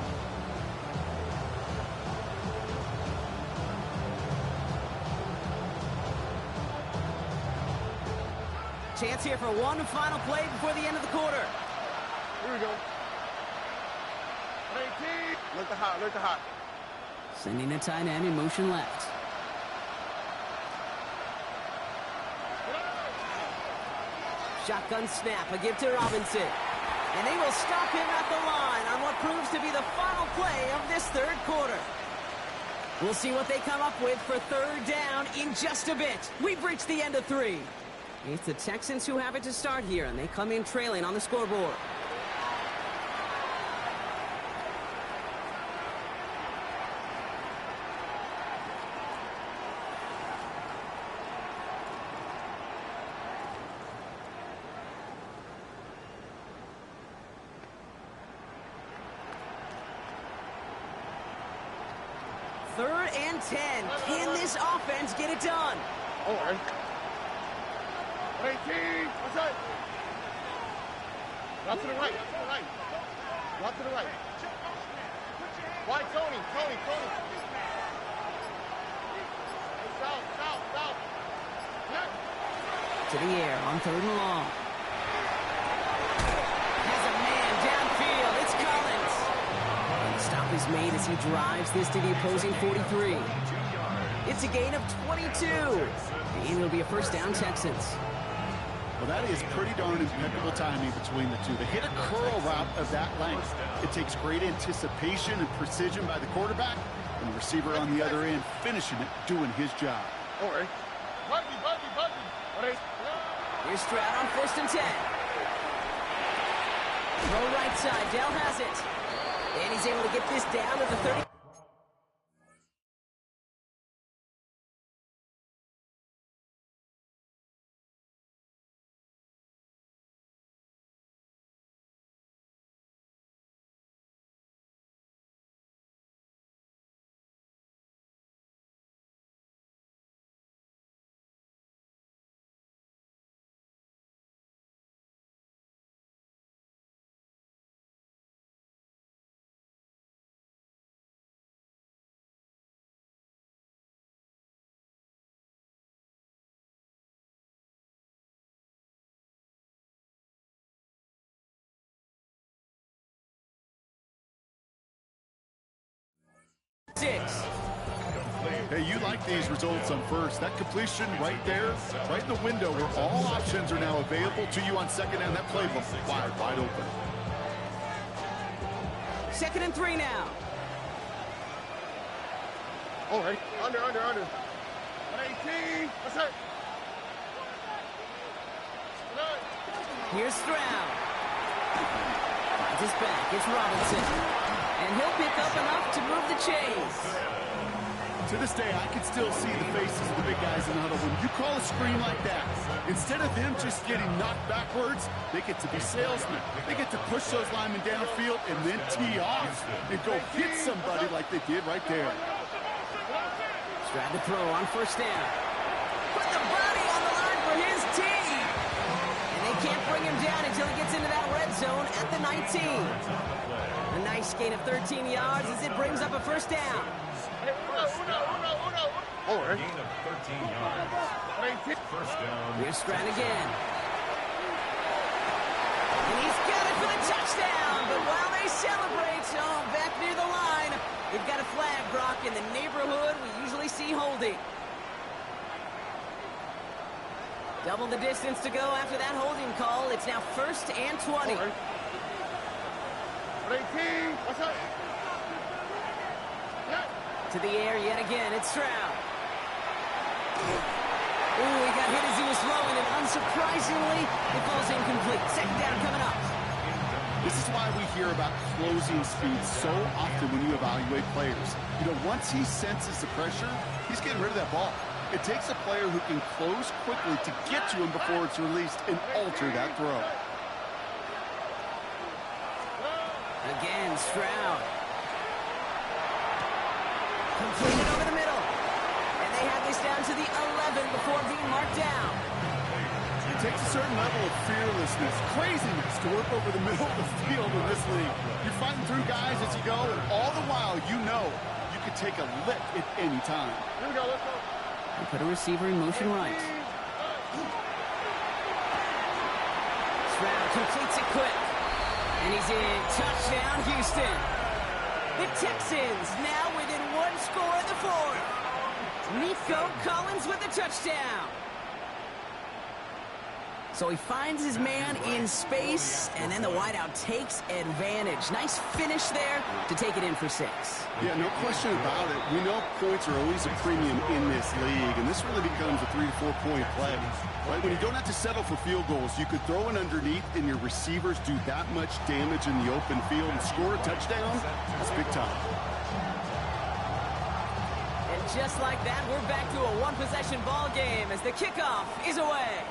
Chance here for one final play before the end of the quarter. Here we go. 18. Look the hot. Sending the tight end in motion left. Shotgun snap, a give to Robinson. And they will stop him at the line on what proves to be the final play of this 3rd quarter. We'll see what they come up with for 3rd down in just a bit. We've reached the end of 3. It's the Texans who have it to start here, and they come in trailing on the scoreboard. Third and 10. Can this offense get it done? All right. 18. That's it. Drop to the right. Drop to the right. Why, Tony? South. To the air on 3rd and long. Has a man downfield. It's Collins. And the stop is made as he drives this to the opposing 43. It's a gain of 22. And it'll be a 1st down, Texans. Well, that is pretty darn impeccable timing between the two. They hit a curl route of that length. It takes great anticipation and precision by the quarterback, and the receiver on the other end finishing it, doing his job. All right. Buggy. Here's Stroud on 1st and 10. Throw right side. Dell has it. And he's able to get this down at the 30. Hey, you like these results on 1st. That completion right there, right in the window where all options are now available to you on 2nd down. That playbook wide open. 2nd and 3 now. All right. Under. 18. That's it. Here's Stroud. Finds his back. It's Robinson. And he'll pick up enough to move the chains. To this day, I can still see the faces of the big guys in the huddle. When you call a screen like that, instead of them just getting knocked backwards, they get to be salesmen. They get to push those linemen downfield and then tee off and go hit somebody like they did right there. Stroud to throw on 1st down. Put the body on the line for his team. And they can't bring him down until he gets into that red zone at the 19. A nice gain of 13 yards as it brings up a 1st down. All right. Gain of 13 yards. 1st down. Here's Stroud again. And he's got it for the touchdown. But while they celebrate, back near the line, they've got a flag, Brock, in the neighborhood we usually see holding. Double the distance to go after that holding call. It's now 1st and 20. All right. 18. What's up? To the air yet again. It's Stroud. Oh, he got hit as he was throwing, and unsurprisingly, it falls incomplete. Second down coming up. This is why we hear about closing speed so often when you evaluate players. You know, once he senses the pressure, he's getting rid of that ball. It takes a player who can close quickly to get to him before it's released and alter that throw. Again, Stroud. Completed over the middle. And they have this down to the 11 before being marked down. It takes a certain level of fearlessness, craziness to work over the middle of the field in this league. You're fighting through guys as you go, and all the while you know you could take a lick at any time. Here we go, let's go. They put a receiver in motion right. Stroud completes it quick. And he's in. Touchdown, Houston. The Texans now within one score in the fourth. Nico Collins with the touchdown. So he finds his man in space, and then the wideout takes advantage. Nice finish there to take it in for 6. Yeah, no question about it. We know points are always a premium in this league, and this really becomes a 3 to 4 point play. Right? When you don't have to settle for field goals, you could throw it underneath, and your receivers do that much damage in the open field and score a touchdown. That's big time. And just like that, we're back to a one-possession ball game as the kickoff is away.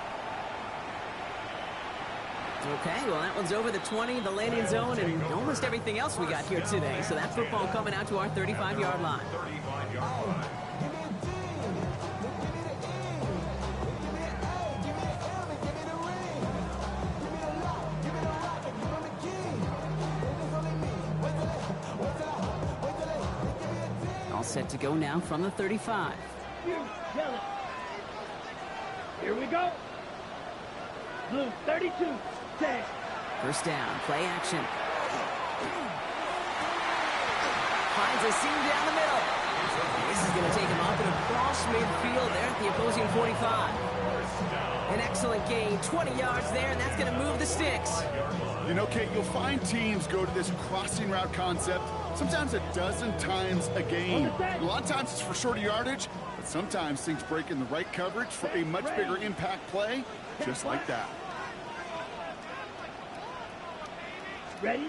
Okay, well, that one's over the 20, the landing zone, and almost everything else we got here today. So that football coming out to our 35-yard line. 35-yard line. All set to go now from the 35. Here we go. Blue 32. Set. First down, play action. Finds a seam down the middle. This is going to take him up and across midfield there at the opposing 45. An excellent gain, 20 yards there, and that's going to move the sticks. You know, Kate, you'll find teams go to this crossing route concept sometimes a dozen times a game. A lot of times it's for shorter yardage, but sometimes things break in the right coverage for a much bigger impact play, just like that. Ready?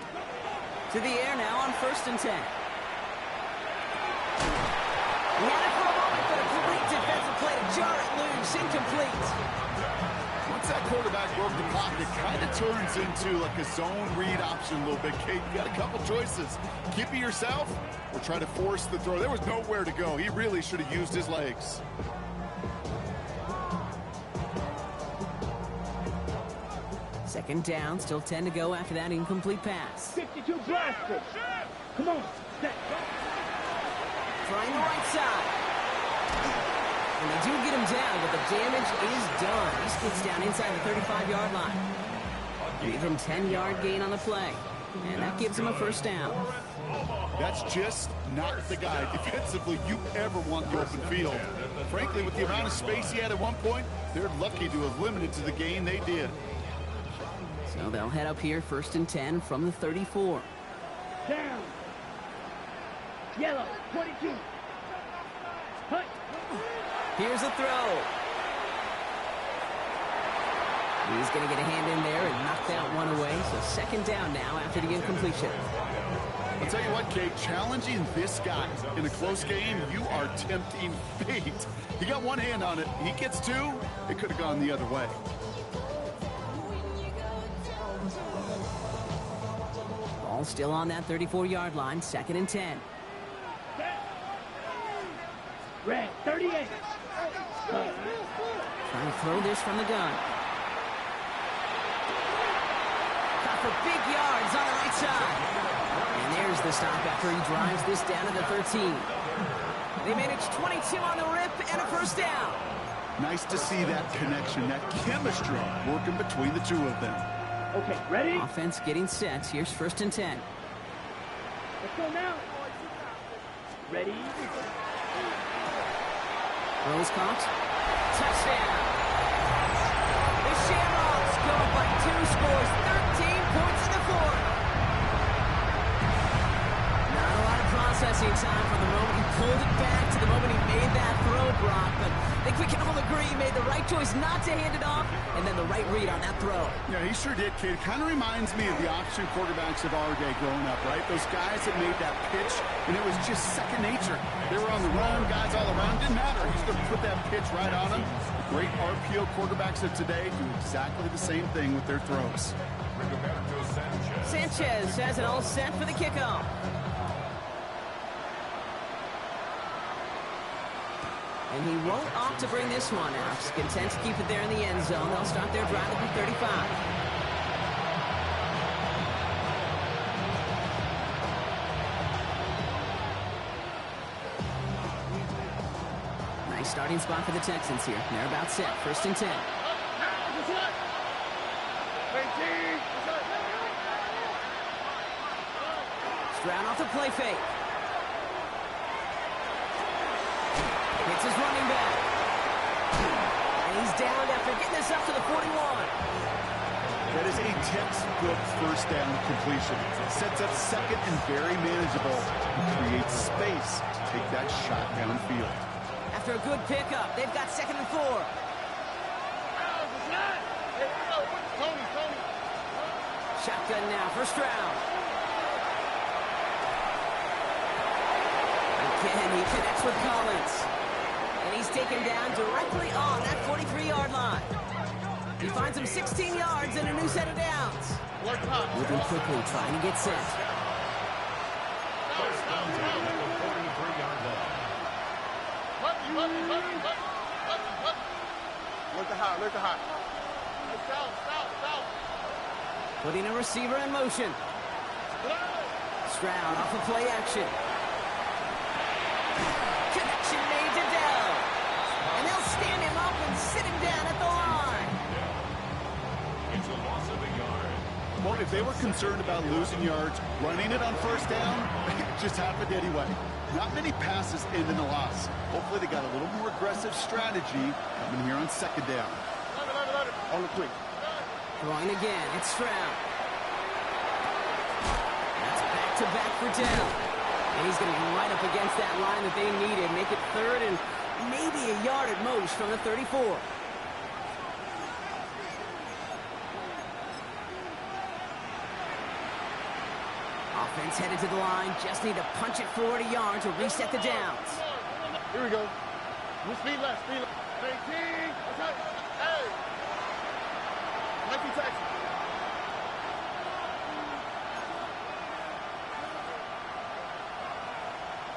To the air now on 1st and 10. He had it for a moment, but a great defensive play to jar it loose, incomplete. Once that quarterback broke the pocket, it kind of turns into like a zone read option a little bit, Kate. You got a couple choices. Keep it yourself or try to force the throw. There was nowhere to go. He really should have used his legs. Second down, still 10 to go after that incomplete pass. 52 blaster. Come on. Set. Trying the right side. And they do get him down, but the damage is done. He skids down inside the 35-yard line. Give him 10-yard gain on the play. And that gives him a first down. That's just not the guy defensively you ever want the open field. Frankly, with the amount of space he had at one point, they're lucky to have limited to the gain they did. So they'll head up here, 1st and 10 from the 34. Down. Yellow 22. Hut. Here's a throw. He's going to get a hand in there and knock that one away. So second down now after the incompletion. I'll tell you what, Kate, challenging this guy in a close game, you are tempting fate. He got one hand on it. He gets two. It could have gone the other way. Ball still on that 34-yard line, 2nd and 10. Red 38. Trying to throw this from the gun. Got for big yards on the right side. And there's the stop after he drives this down to the 13. They managed 22 on the rip and a first down. Nice to see that connection, that chemistry working between the two of them. Okay, ready? Offense getting set. Here's 1st and 10. Let's go now. Ready? Rose caught. Touchdown. The Shamrocks go up by 2 scores, 13 points in the fourth. Not a lot of processing time from the moment he pulled it back to the moment he made that throw, Brock, but I think we can all agree he made the right Smart choice not to hand it off, and then the right read on that throw. Yeah, he sure did, kid. Kind of reminds me of the option quarterbacks of our day growing up, right? Those guys that made that pitch, and it was just second nature. They were on the run, guys all around. Didn't matter. He's going to put that pitch right on them. Great RPO quarterbacks of today do exactly the same thing with their throws. Sanchez has it all set for the kickoff. And he won't opt to bring this one out. He's content to keep it there in the end zone. They'll start their drive at the 35. Nice starting spot for the Texans here. They're about set. 1st and 10. Stroud off the play fake. Hits his running back. And he's down after getting this up to the 41. That is a textbook first down completion. Sets up second and very manageable. And creates space to take that shot downfield. After a good pickup, they've got 2nd and 4. Shotgun now for Stroud. Again, he connects with Collins. And he's taken down directly on that 43-yard line. He finds him 16 yards and a new set of downs. Moving quickly, trying to get set. Look at high. Putting a receiver in motion. Stroud off of play action. Connection made to Dell. And they'll stand him up and sit him down at the line. It's a loss of a yard. Well, if they were concerned about losing yards, running it on first down, it just happened anyway. Not many passes end in a loss. Hopefully they got a little more aggressive strategy coming here on 2nd down. On the quick. Throwing again, it's Stroud. That's back-to-back for Dell. And he's going to be right up against that line that they needed. Make it 3rd and maybe a yard at most from the 34. Offense headed to the line. Just need to punch it 40 yards to reset the downs. Here we go. Speed left. 18. Okay. Hey. Mikey Texas.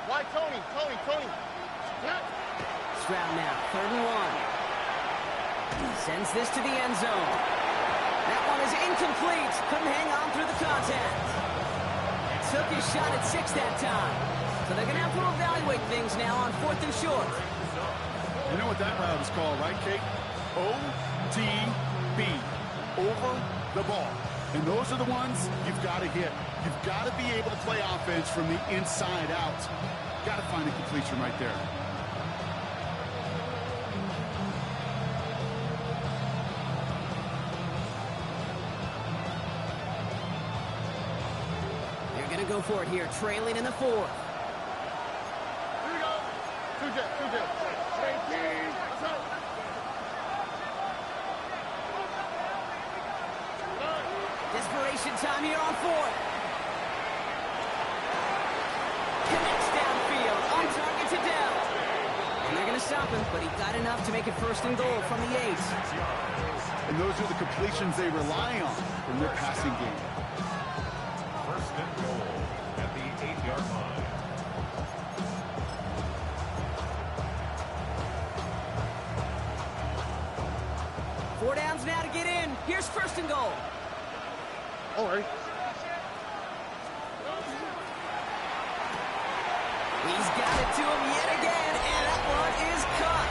Why Tony? Stroud now, 3rd and 1. Sends this to the end zone. That one is incomplete. Couldn't hang on through the contact. Took his shot at 6 that time. So they're going to have to evaluate things now on 4th and short. You know what that route is called, right, Kate? OTB. Over the ball. And those are the ones you've got to hit. You've got to be able to play offense from the inside out. Got to find a completion right there. They're going to go for it here, trailing in the 4th. Here we go. Two jet. 18. Desperation time here on 4th. Connects downfield, on target to Dell. And they're going to stop him, but he got enough to make it 1st and goal from the 8. And those are the completions they rely on from their passing game. 1st and goal at the 8-yard line. Four downs now to get in. Here's 1st and goal. All right. He's got it to him yet again, and that one is caught.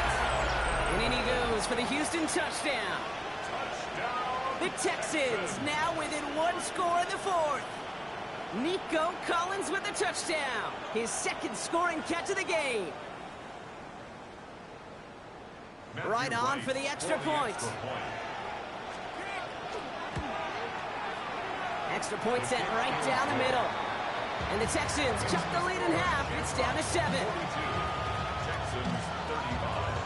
And in he goes for the Houston touchdown. The Texans now within 1 score in the 4th. Nico Collins with the touchdown. His 2nd scoring catch of the game. Right on for the extra point. Extra point sent right down the middle. And the Texans cut the lead in half. It's down to 7. Texans 35.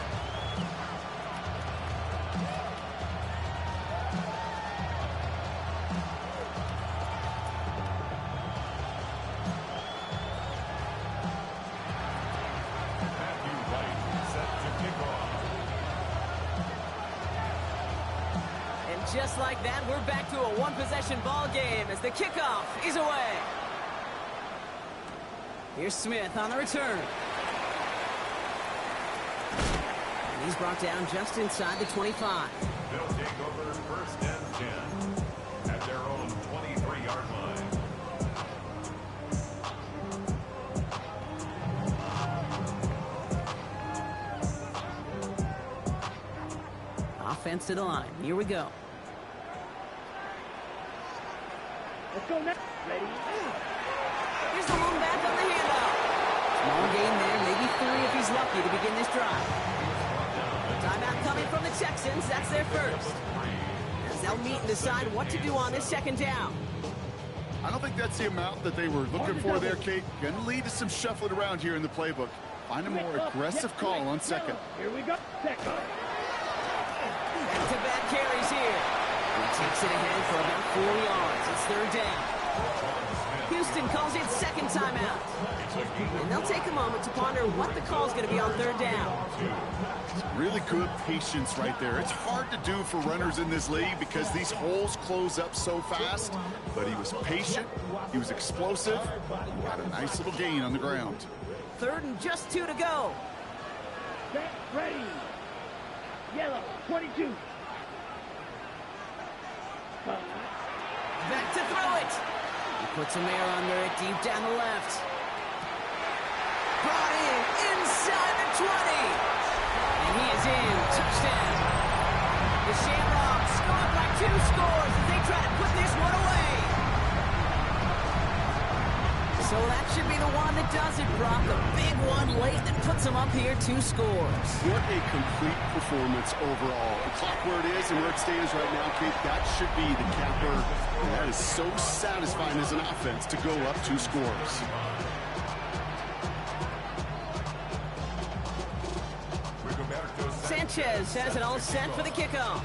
just like that, we're back to a one-possession ball game as the kickoff is away. Here's Smith on the return. And he's brought down just inside the 25. They'll take over first and 10 at their own 23-yard line. Offense to the line. Here we go. Let's go now. Ready? Here's the lone back on the handoff. Small gain there, maybe 3 if he's lucky to begin this drive. Timeout coming from the Texans. That's their first. As they'll meet and decide what to do on this second down. I don't think that's the amount that they were looking for there, Kate. Going to lead to some shuffling around here in the playbook. Find a more aggressive call on second. Here we go. Second. Back-to-back carries here. He takes it ahead for about 4 yards. It's third down. Houston calls it second timeout. And they'll take a moment to ponder what the call is going to be on third down. Really good patience right there. It's hard to do for runners in this league because these holes close up so fast. But he was patient. He was explosive. Got a nice little gain on the ground. Third and just 2 to go. Set. Ready. Yellow. 22. Back to throw it. He puts some air under it deep down the left. Brought in inside the 20. And he is in. Touchdown. The Shamrocks go up by 2 scores as they try to put this one away. So that should be the one that does it, Brock. A big one late that puts them up here 2 scores. What a complete performance overall. The clock where it is and where it stands right now, Kate, that should be the capper. And that is so satisfying as an offense to go up 2 scores. Sanchez has it all set for the kickoff.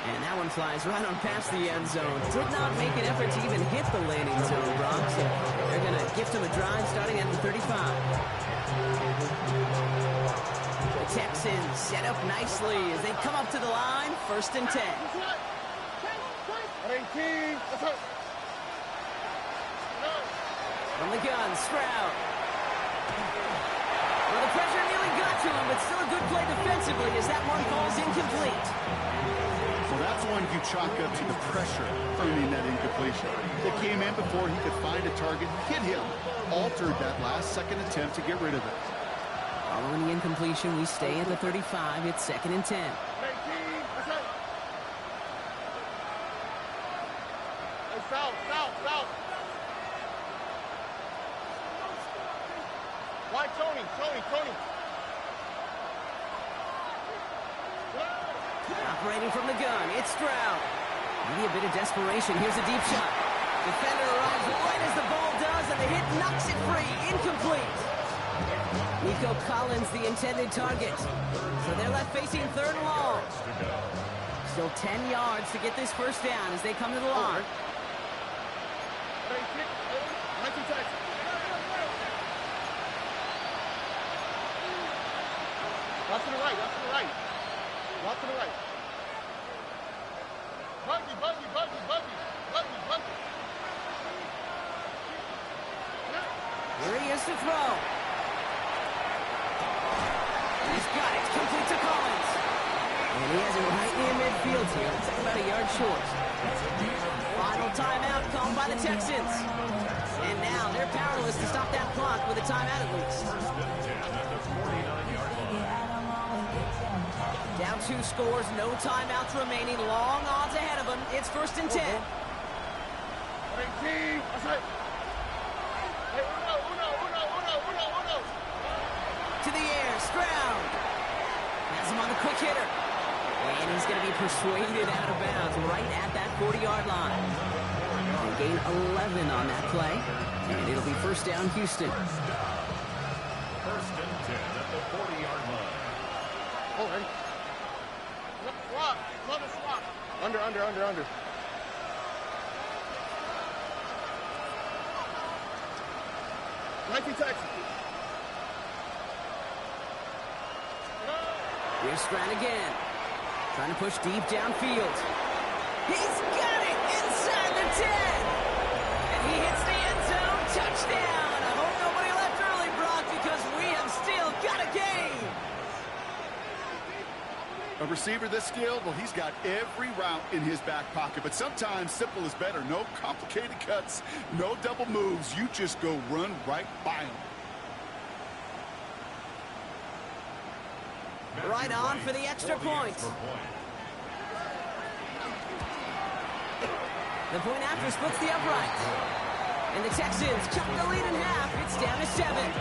And that one flies right on past the end zone. Did not make an effort to even hit the landing zone, Brock. So they're going to gift him a drive starting at the 35. The Texans set up nicely as they come up to the line. First and 10. 18. From the gun, Stroud. Well, the pressure nearly got to him, but still a good play defensively as that one falls incomplete. Well, that's one you chalk up to the pressure earning that incompletion. That came in before he could find a target, hit him, altered that last second attempt to get rid of it. Following the incompletion, we stay at the 35. It's second and 10. South. Why Tony? Operating from the gun, it's Stroud. Maybe a bit of desperation. Here's a deep shot. Defender arrives right as the ball does, and the hit knocks it free. Incomplete. Nico Collins, the intended target. So they're left facing third and long. Still 10 yards to get this first down as they come to the line. Watch to the right. Buggy. Here he is to throw. He's got it. Complete to Collins. And he has it right near midfield here. Looks like about a yard short. Final timeout called by the Texans. And now they're powerless to stop that clock with a timeout at least. Down 2 scores, no timeouts remaining. Long odds ahead of them. It's first and 10. 18. To the air, Stroud. Has him on the quick hitter. And he's going to be persuaded out of bounds right at that 40-yard line. They gain 11 on that play. And it'll be first down, Houston. First and 10 at the 40-yard line. Swap. Under. 19 Texans. Here's Strand again. Trying to push deep downfield. He's got it inside the 10. And he hits the end zone. Touchdown. I hope nobody left early, Brock, because we have still got a game. A receiver this skilled, well, he's got every route in his back pocket. But sometimes simple is better. No complicated cuts, no double moves. You just go run right by him. Right on for the extra point. The point after splits the uprights. And the Texans cut the lead in half. It's down to 7.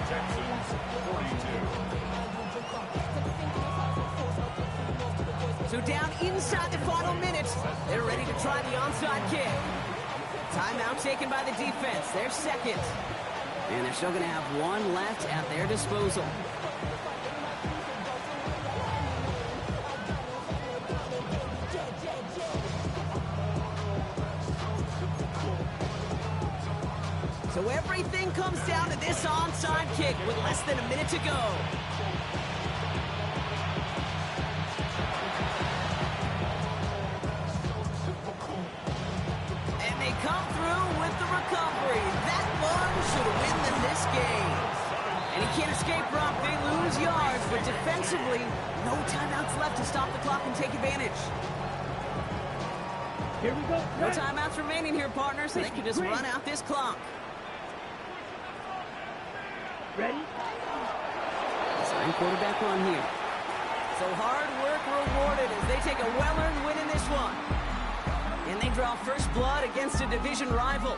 Texans 42. So down inside the final minutes, they're ready to try the onside kick. Timeout taken by the defense. They're second. And they're still going to have one left at their disposal. So everything comes down to this onside kick with less than a minute to go. And they come through with the recovery. That one should win them this game. And he can't escape, Brock. They lose yards, but defensively, no timeouts left to stop the clock and take advantage. Here we go. No timeouts remaining here, partners, so they can just run out this clock. Ready? Sign quarterback on here. So hard work rewarded as they take a well-earned win in this one. And they draw first blood against a division rival.